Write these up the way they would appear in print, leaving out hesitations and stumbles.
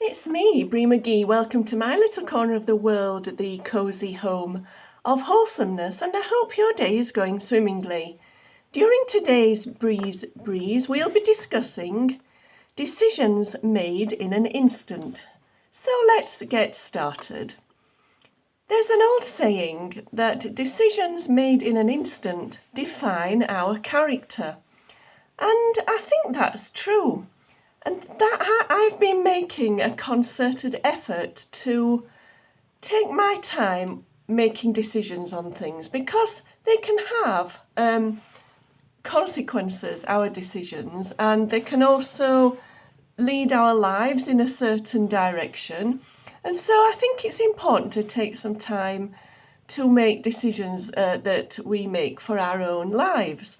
It's me, Bree McGee. Welcome to my little corner of the world, the cosy home of wholesomeness, and I hope your day is going swimmingly. During today's Breeze, we'll be discussing decisions made in an instant. So let's get started. There's an old saying that decisions made in an instant define our character. And I think that's true. And that I've been making a concerted effort to take my time making decisions on things because they can have consequences, our decisions, and they can also lead our lives in a certain direction. And so I think it's important to take some time to make decisions that we make for our own lives.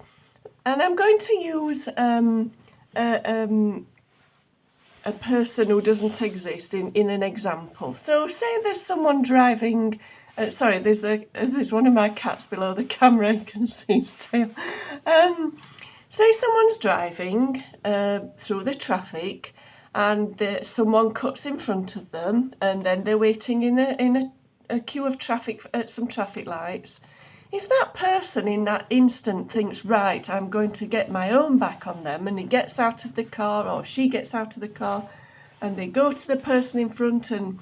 And I'm going to use a person who doesn't exist in an example. So say there's someone driving, there's one of my cats below the camera, you can see his tail. Say someone's driving through the traffic and someone cuts in front of them, and then they're waiting in a queue of traffic at some traffic lights. If that person in that instant thinks, right, I'm going to get my own back on them, and he gets out of the car or she gets out of the car and they go to the person in front and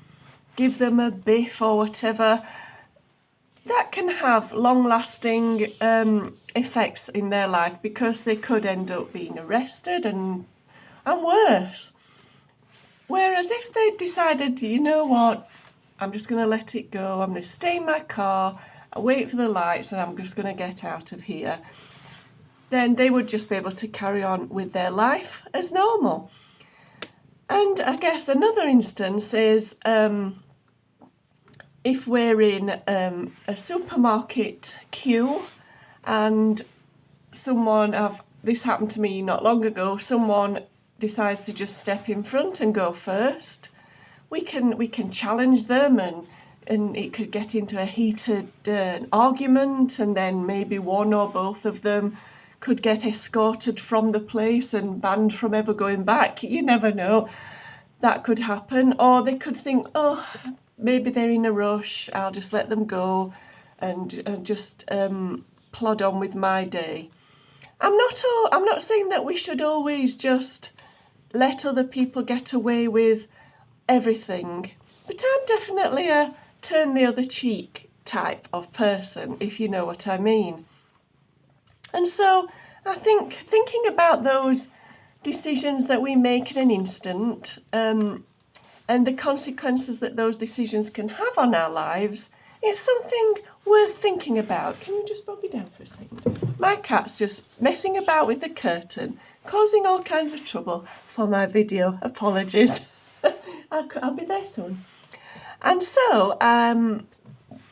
give them a biff or whatever, that can have long-lasting effects in their life because they could end up being arrested and worse. Whereas if they decided, you know what, I'm just going to let it go, I'm going to stay in my car, I wait for the lights and I'm just going to get out of here, then they would just be able to carry on with their life as normal. And I guess another instance is if we're in a supermarket queue and this happened to me not long ago, someone decides to just step in front and go first. We can challenge them and it could get into a heated argument, and then maybe one or both of them could get escorted from the place and banned from ever going back. You never know. That could happen. Or they could think, oh, maybe they're in a rush, I'll just let them go and just plod on with my day. I'm not saying that we should always just let other people get away with everything, but I'm definitely a turn the other cheek type of person, if you know what I mean. And so I think thinking about those decisions that we make in an instant and the consequences that those decisions can have on our lives, it's something worth thinking about. Can you just bob me down for a second? My cat's just messing about with the curtain, causing all kinds of trouble for my video. Apologies. I'll be there soon. And so I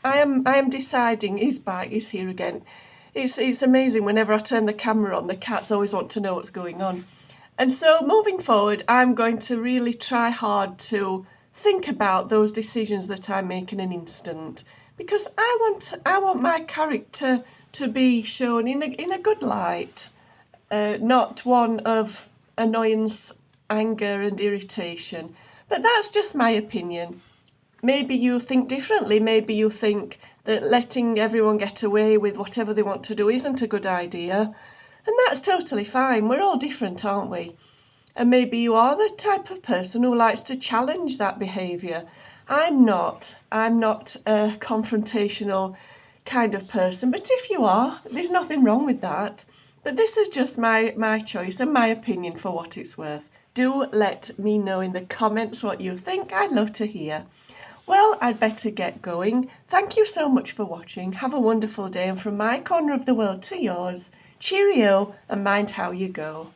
am deciding, he's back, he's here again. It's amazing, whenever I turn the camera on, the cats always want to know what's going on. And so moving forward, I'm going to really try hard to think about those decisions that I make in an instant, because I want my character to be shown in a good light, not one of annoyance, anger and irritation. But that's just my opinion. Maybe you think differently. Maybe you think that letting everyone get away with whatever they want to do isn't a good idea. And that's totally fine. We're all different, aren't we? And maybe you are the type of person who likes to challenge that behaviour. I'm not a confrontational kind of person. But if you are, there's nothing wrong with that. But this is just my choice and my opinion for what it's worth. Do let me know in the comments what you think. I'd love to hear. Well, I'd better get going. Thank you so much for watching. Have a wonderful day, and from my corner of the world to yours, cheerio and mind how you go.